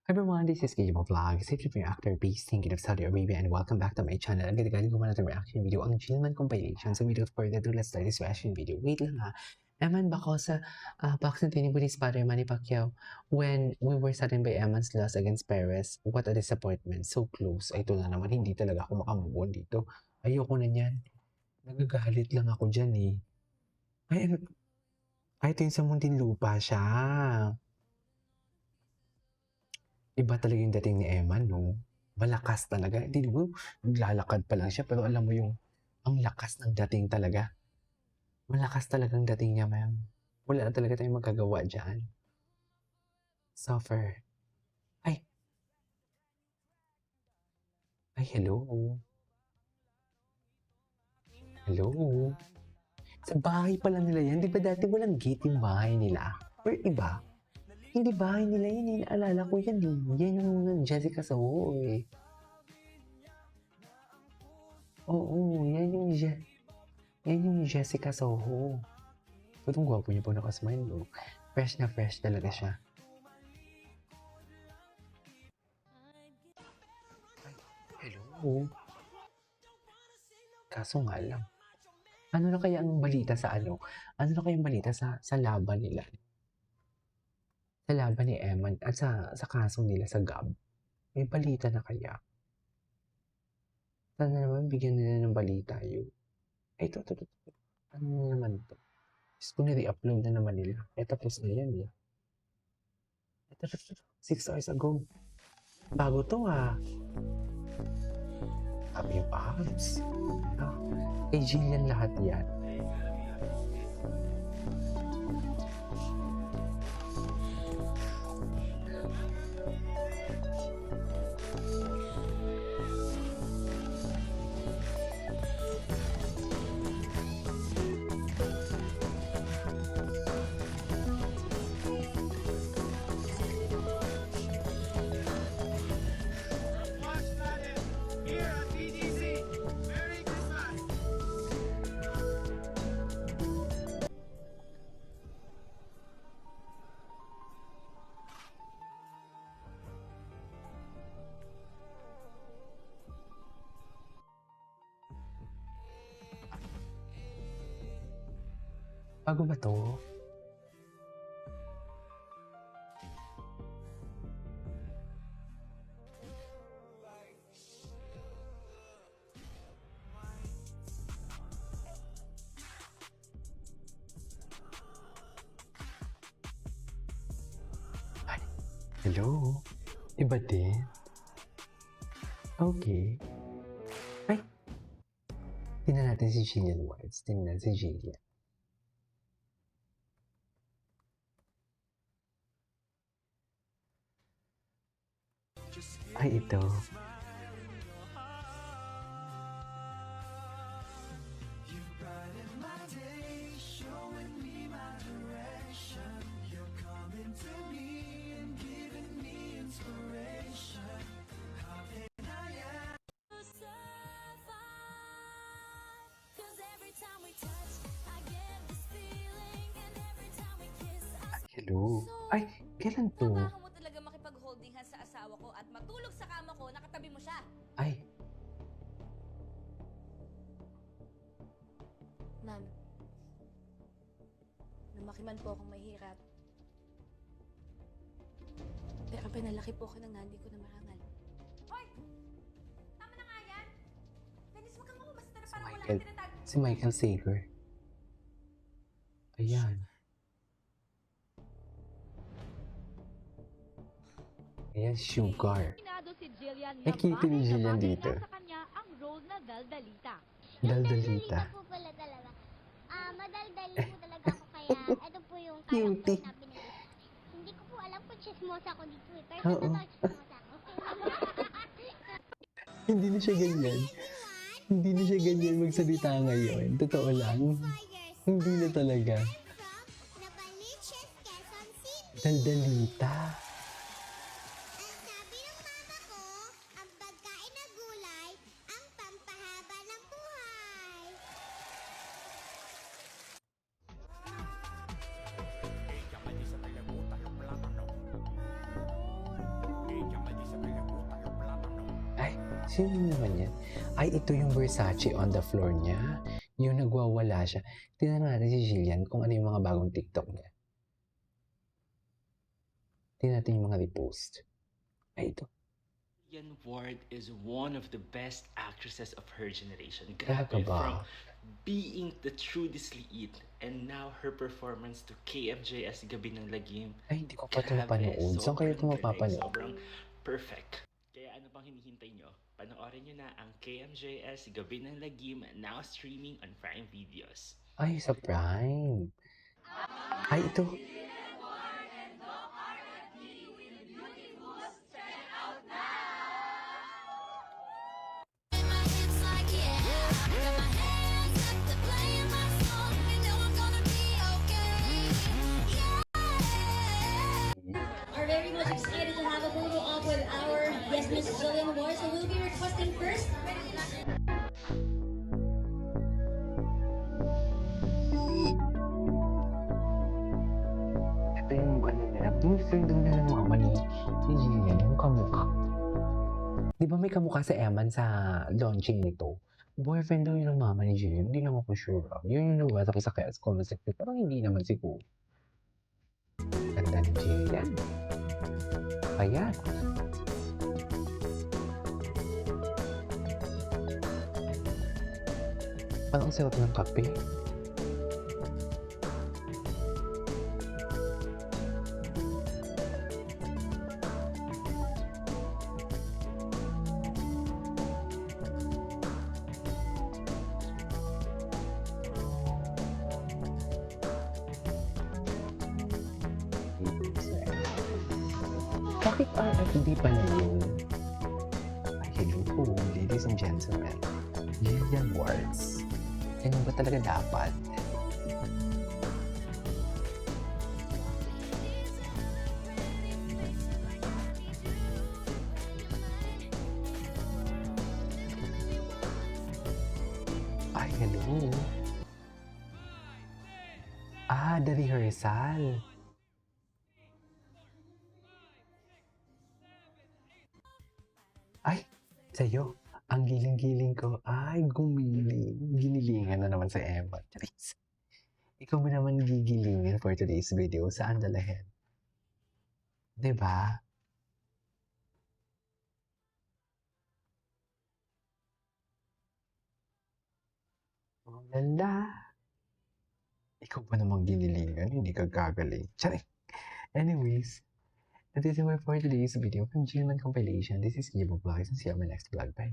Hi everyone, this is Gijimo Vlog, safety for your actor based thinking of Saudi Arabia, and welcome back to my channel. Agad galing ko na natin reaction video ang Gilman compilation. So without further ado, let's start this reaction video. Wait lang ha. Eman bako sa boxing training with his father Manny Pacquiao when we were saddened by Eman's loss against Perez. What a disappointment. So close. Ay ito na naman, hindi talaga ako makamove on dito. Ayoko na niyan. Nagagalit lang ako dyan eh. Ay ito yung sa Muntinlupa siya. Iba talaga yung dating ni Eman, no? Malakas talaga. Hindi mo, naglalakad pa lang siya, pero alam mo yung, ang lakas ng dating talaga. Malakas talagang dating niya, ma'am. Wala na talaga tayong magagawa dyan. Suffer. Ay. Ay, hello. Hello. Sa bahay pala nila yan. Di ba dati walang gate yung bahay nila? Or iba? Hindi bahay nila yan. Naalala ko yan eh. Yan yung Jessica Soho eh. Oo, yan yung Jessica Soho. Itong gwapo niya po nakasmile. No? Fresh na fresh talaga siya. Hello. Kaso nga lang. Ano na kaya ang balita sa ano? Ano na kaya ang balita sa laban nila? Sa laban ni Eman at sa kaso nila sa GAB. May balita na kaya? Sana naman bigyan nila ng balita yun. Ay, ito. Ano na naman to? Just kung nire-upload na naman nila. Eh, tapos na yan eh. Ito. 6 hours ago. Bago to ah. Sabi yung Pabs. Kay Jillian lahat yan. Bago ba to? Ay, hello? Iba din? Okay. Ay! Tingnan natin si Jillian White. Tingnan si Jillian. Ay, ito. Hello? Ay, kailan to? Kailangan mo talaga makipag-holding hands sa asawa ko at matulog sa kama ko, nakatabi mo siya. Ay, Ma'am, lumaki man po akong mahirap. Pero pinalaki po ako ng nanay ko na marangal. Hoy! Tama na nga yan! Dennis, huwag kang mamabasta na parang wala kang tinatago. si Michael Sager. Ayan. Ayan, Sugar. Si Jillian Nakita ni Jillian dito. Sa kanya ang role na daldalita. Daldalita. Po pala talaga. Madaldali po talaga ako kaya ito po yung Cutie. character na binigay. Hindi ko po alam kung chismosa ko dito eh. Pero Oo. totoo chismosa ko. Hindi na siya ganyan. Hindi na siya ganyan magsalita ngayon. Totoo lang. Hindi na talaga. Nabaliches, Quezon City. Daldalita. Ang sabi ng mama ko, ang pagkain na gulay, ang pampahaba ng buhay. Sino naman yan? Ay, ito yung Versace on the floor niya. Yung nagwawala siya. Tingnan natin si Jillian kung ano yung mga bagong TikTok niya. Tingnan natin yung mga repost. Ay, ito. Jillian Ward is one of the best actresses of her generation. Talaga Grabe, ba? from being the Trudis Liit and now her performance to KMJS Gabi ng Lagim. Ay, hindi ko pa ito Grabe, napanood. Saan kayo ito sobrang galing, mapapanood? Sobrang perfect. Kaya ano pang hinihintay nyo? Panoorin nyo na ang KMJS Gabi ng Lagim, now streaming on Prime Videos. Ay, sa Prime. Ay, ito. Are very much excited to have a photo op with our Yes Miss Jillian Ward. So we'll be requesting first. Ito yung ano nila. Boyfriend daw nila ng mama ni Jillian. Yung kamukha. Di ba may kamukha sa Eman sa launching nito? Boyfriend daw yun ng mama ni Jillian. Hindi naman ko sure. Yun yung nabasa ko sa comment section. Parang hindi naman siguro. Ganda ni Jillian. Ayan. Parang ang sarap ng kape. Bakit RFD pa na yun? Ay, hello po, ladies and gentlemen. Jillian Wards. Ganyan ba talaga dapat? Ay, hello. Ah, the rehearsal. Ay, sa'yo. Ang giling-giling ko. Ay, gumiling. Ginilingan na naman sa Emma. Charis. Ikaw mo naman gigilingin for today's video. Saan dalahin? Diba? Oh, lala. Ikaw ba namang ginilingan? Hindi ka gagaling. Charis. Anyways, that is it for today's video from Gilman Compilation. This is Gibo Vlogs and see you on my next vlog. Bye.